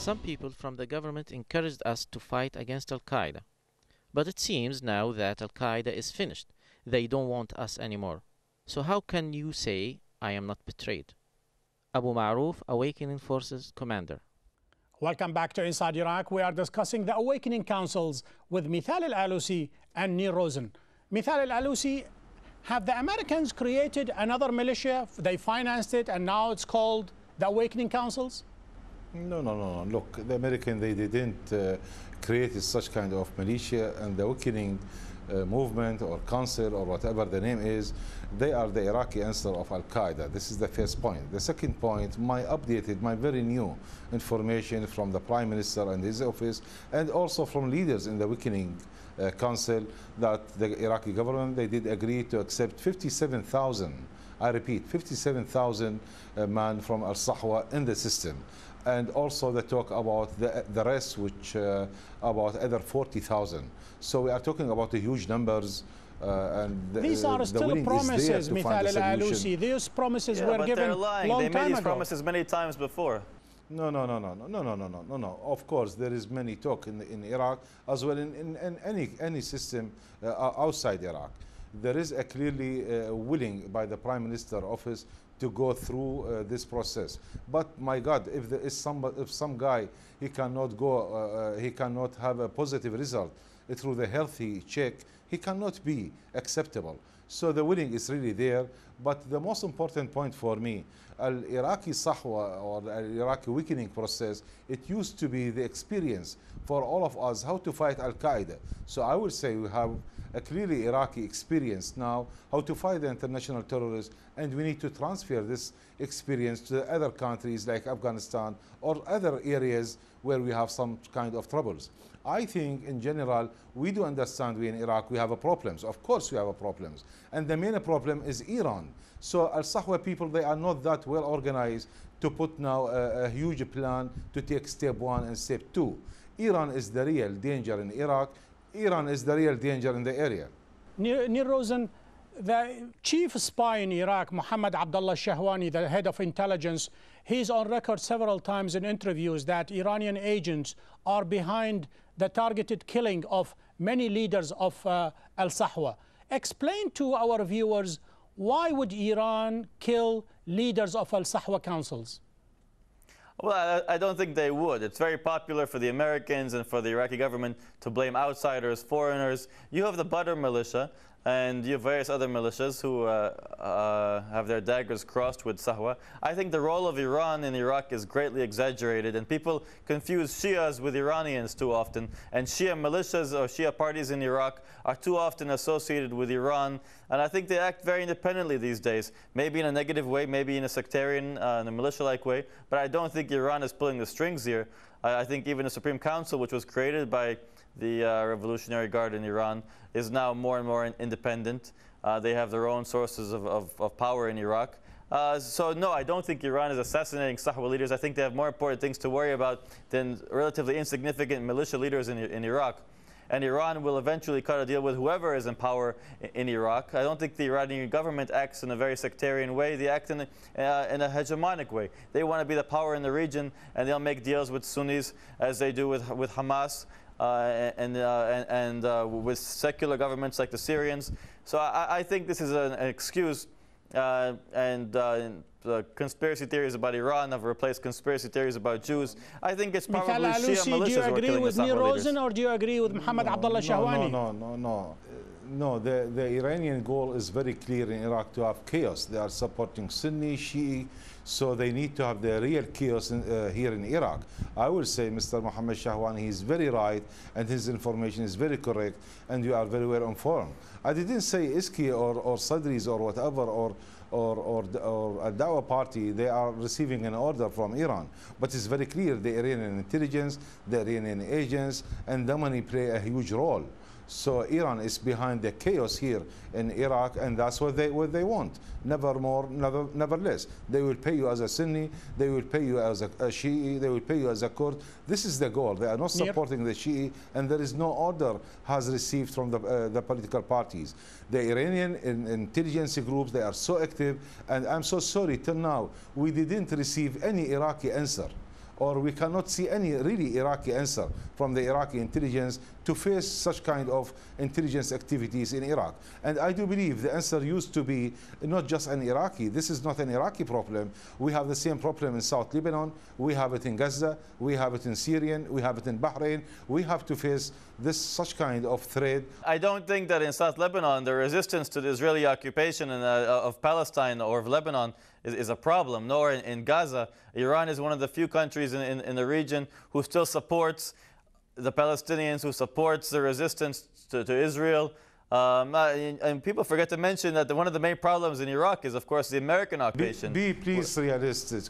Some people from the government encouraged us to fight against Al-Qaeda. But it seems now that Al-Qaeda is finished. They don't want us anymore. So how can you say I am not betrayed? Abu Ma'ruf, Awakening Forces Commander. Welcome back to Inside Iraq. We are discussing the Awakening Councils with Mithal al-Alusi and Nir Rosen. Mithal al-Alusi, have the Americans created another militia? They financed it and now it's called the Awakening Councils? No. Look, the Americans, they didn't create such kind of militia, and the Awakening movement or council or whatever the name is, they are the Iraqi answer of Al-Qaeda. This is the first point. The second point, my very new information from the Prime Minister and his office, and also from leaders in the Awakening Council, that the Iraqi government, they did agree to accept 57,000, I repeat, 57,000 men from Al-Sahwa in the system. And also they talk about the rest, which about other 40,000. So we are talking about the huge numbers. These are still promises, Mithal al-Alusi. These promises were given they're lying. Long they time made these ago. promises many times before. No. Of course, there is many talk in Iraq as well in any system outside Iraq. There is a clearly willing by the Prime Minister office to go through this process. But my God, if there is some guy, he cannot go, he cannot have a positive result through the healthy check, he cannot be acceptable. So the willing is really there. But the most important point for me, Al-Iraqi Sahwa or Al-Iraqi weakening process, it used to be the experience for all of us how to fight Al-Qaeda. So I will say we have a clearly Iraqi experience now how to fight the international terrorists, and we need to transfer this experience to the other countries like Afghanistan or other areas where we have some kind of troubles. I think in general we do understand we in Iraq we have problems. Of course we have problems, and the main problem is Iran. So Al-Sahwa people, they are not that well organized to put now a huge plan to take step 1 and step 2. Iran is the real danger in Iraq. Iran is the real danger in the area. Nir Rosen, the chief spy in Iraq, Mohammed Abdullah Shahwani, the head of intelligence, he's on record several times in interviews that Iranian agents are behind the targeted killing of many leaders of Al-Sahwa. Explain to our viewers, why would Iran kill leaders of Al-Sahwa councils? Well, I don't think they would. It's very popular for the Americans and for the Iraqi government to blame outsiders, foreigners. You have the Badr militia, and you have various other militias who have their daggers crossed with Sahwa. I think the role of Iran in Iraq is greatly exaggerated, and people confuse Shias with Iranians too often. And Shia militias or Shia parties in Iraq are too often associated with Iran, and I think they act very independently these days, maybe in a negative way, maybe in a sectarian, in a militia-like way, but I don't think Iran is pulling the strings here. I think even the Supreme Council, which was created by the Revolutionary Guard in Iran, is now more and more independent. They have their own sources of power in Iraq. So no, I don't think Iran is assassinating Sahwa leaders. I think they have more important things to worry about than relatively insignificant militia leaders in Iraq. And Iran will eventually cut a deal with whoever is in power in Iraq. I don't think the Iranian government acts in a very sectarian way. They act in a hegemonic way. They want to be the power in the region, and they'll make deals with Sunnis as they do with Hamas. And with secular governments like the Syrians. So I think this is an excuse, conspiracy theories about Iran have replaced conspiracy theories about Jews. I think it's probably Shia militias. Do you agree with Nir Rosen, or do you agree with Mohammed Abdullah Shahwani? No, the Iranian goal is very clear in Iraq, to have chaos. They are supporting Sunni, Shi'i, so they need to have the real chaos here in Iraq. I will say Mr. Mohammed Shahwani, he is very right, and his information is very correct, and you are very well informed. I didn't say Iski or Sadris or whatever, or a Dawah party, they are receiving an order from Iran. But it's very clear the Iranian intelligence, the Iranian agents, and the money play a huge role. So Iran is behind the chaos here in Iraq, and that's what they want. Never more, never less. They will pay you as a Sunni, they will pay you as a Shi'i, they will pay you as a Kurd. This is the goal. They are not supporting the Shi'i, and there is no order has received from the political parties. The Iranian intelligence groups, they are so active, and I'm so sorry, till now, we didn't receive any Iraqi answer or we cannot see any really Iraqi answer from the Iraqi intelligence to face such kind of intelligence activities in Iraq. And I do believe the answer used to be not just an Iraqi. This is not an Iraqi problem. We have the same problem in South Lebanon. We have it in Gaza. We have it in Syria. We have it in Bahrain. We have to face such kind of threat. I don't think that in South Lebanon the resistance to the Israeli occupation of Palestine or of Lebanon is a problem, nor in Gaza. Iran is one of the few countries in the region who still supports the Palestinians, who supports the resistance to Israel. And people forget to mention that one of the main problems in Iraq is, of course, the American occupation. Be please realistic.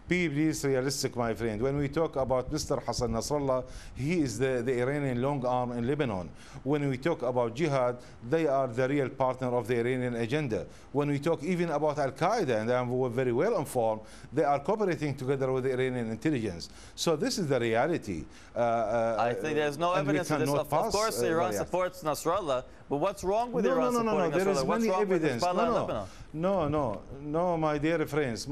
Be please realistic, my friend. When we talk about Mr. Hassan Nasrallah, he is the Iranian long arm in Lebanon. When we talk about jihad, they are the real partner of the Iranian agenda. When we talk even about Al-Qaeda, and I'm very well informed, they are cooperating together with the Iranian intelligence. So this is the reality. I think there's no evidence of this. Of course, Iran supports Nasrallah, but what's wrong with Iran supporting Nasrallah? There is what's many wrong evidence. with Lebanon? No, my dear friends,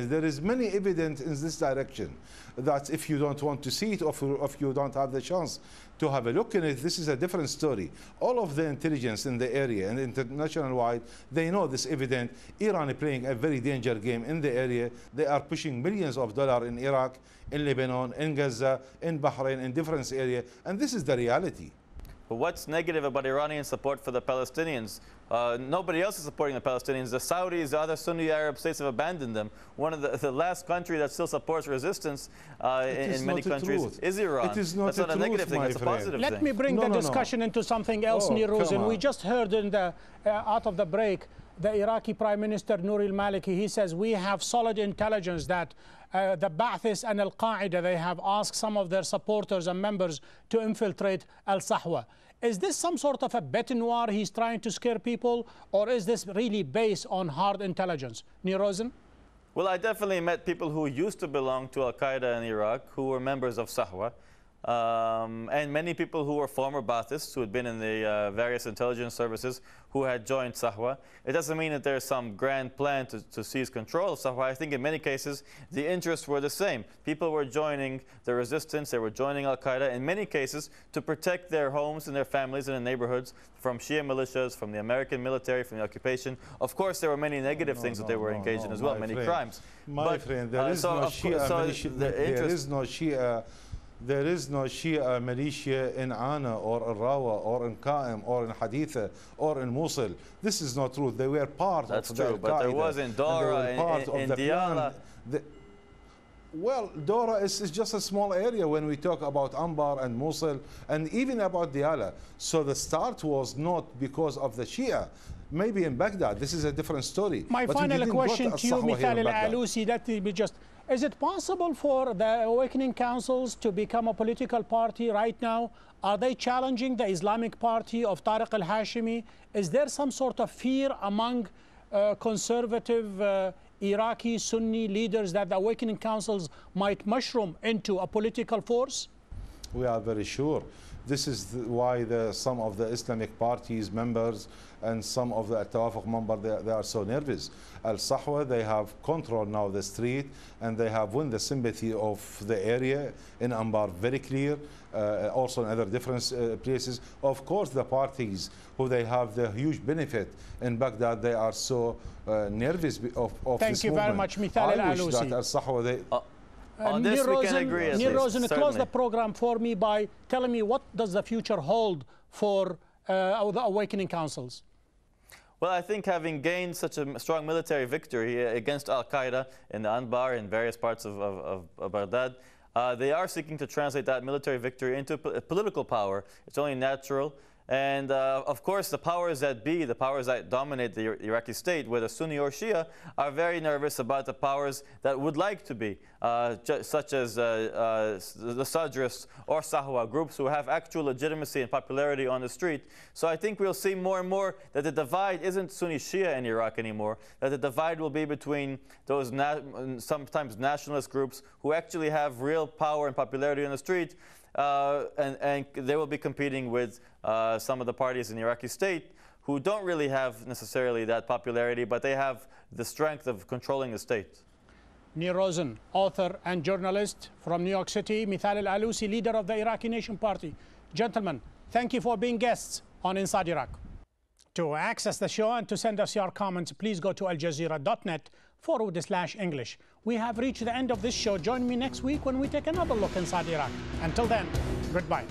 there is many evidence in this direction that if you don't want to see it, or if you don't have the chance to have a look in it, this is a different story. All of the intelligence in the area and international wide, they know this evident. Iran is playing a very dangerous game in the area. They are pushing millions of dollars in Iraq, in Lebanon, in Gaza, in Bahrain, in different areas, and this is the reality. But what's negative about Iranian support for the Palestinians? Nobody else is supporting the Palestinians. The Saudis, the other Sunni Arab states have abandoned them. One of the last country that still supports resistance in many countries is Iran. It is not That's not a negative thing, it's a positive thing. Let me bring the discussion into something else, Nirozen. We just heard in the out of the break, the Iraqi Prime Minister Nouri al-Maliki, he says, we have solid intelligence that the Ba'athis and Al-Qaeda, they have asked some of their supporters and members to infiltrate Al-Sahwa. Is this some sort of a bête noire he's trying to scare people, or is this really based on hard intelligence? Nirozen? Well, I definitely met people who used to belong to Al-Qaeda in Iraq, who were members of Sahwa. And many people who were former Baathists, who had been in the various intelligence services, who had joined Sahwa. It doesn't mean that there's some grand plan to seize control of Sahwa. I think in many cases, the interests were the same. People were joining the resistance, they were joining Al-Qaeda, in many cases, to protect their homes and their families and their neighborhoods from Shia militias, from the American military, from the occupation. Of course, there were many negative things that they were engaged in as well, many crimes. My friend, there is no Shia There is no Shia militia in Ana or in Rawa or in Qa'im or in Haditha or in Mosul. This is not true. They were part That's of true, the but there was in Dora, in Diyala. Well, Dora is just a small area when we talk about Anbar and Mosul and even about Diyala. So the start was not because of the Shia. Maybe in Baghdad, this is a different story. My final question to you, Mithal al-Alusi, that will be just, is it possible for the awakening councils to become a political party right now? Are they challenging the Islamic Party of Tariq al-Hashimi? Is there some sort of fear among conservative Iraqi Sunni leaders that the awakening councils might mushroom into a political force? We are very sure. This is why some of the Islamic parties members and some of the Al-Tawafaq members, they are so nervous. Al-Sahwa, they have control now the street, and they have won the sympathy of the area in Anbar, very clear, also in other different places. Of course, the parties who they have the huge benefit in Baghdad, they are so nervous of Thank this you movement. very much, Mithal al-Alusi. I wish that Al-Sahwa, they... On this we can agree. Nirozen, close the program for me by telling me what does the future hold for the awakening councils? Well, I think having gained such a strong military victory against Al-Qaeda in the Anbar in various parts of Baghdad, they are seeking to translate that military victory into political power. It's only natural. And of course, the powers that be, the powers that dominate the Iraqi state, whether Sunni or Shia, are very nervous about the powers that would like to be, such as the Sadrists or Sahwa, groups who have actual legitimacy and popularity on the street. So I think we'll see more and more that the divide isn't Sunni Shia in Iraq anymore, that the divide will be between those sometimes nationalist groups who actually have real power and popularity on the street, and they will be competing with some of the parties in the Iraqi state who don't really have necessarily that popularity, but they have the strength of controlling the state. Nir Rosen, author and journalist from New York City. Mithal Al-Alusi, leader of the Iraqi Nation Party. Gentlemen, thank you for being guests on Inside Iraq. To access the show and to send us your comments, please go to aljazeera.net/English. We have reached the end of this show. Join me next week when we take another look inside Iraq. Until then, goodbye.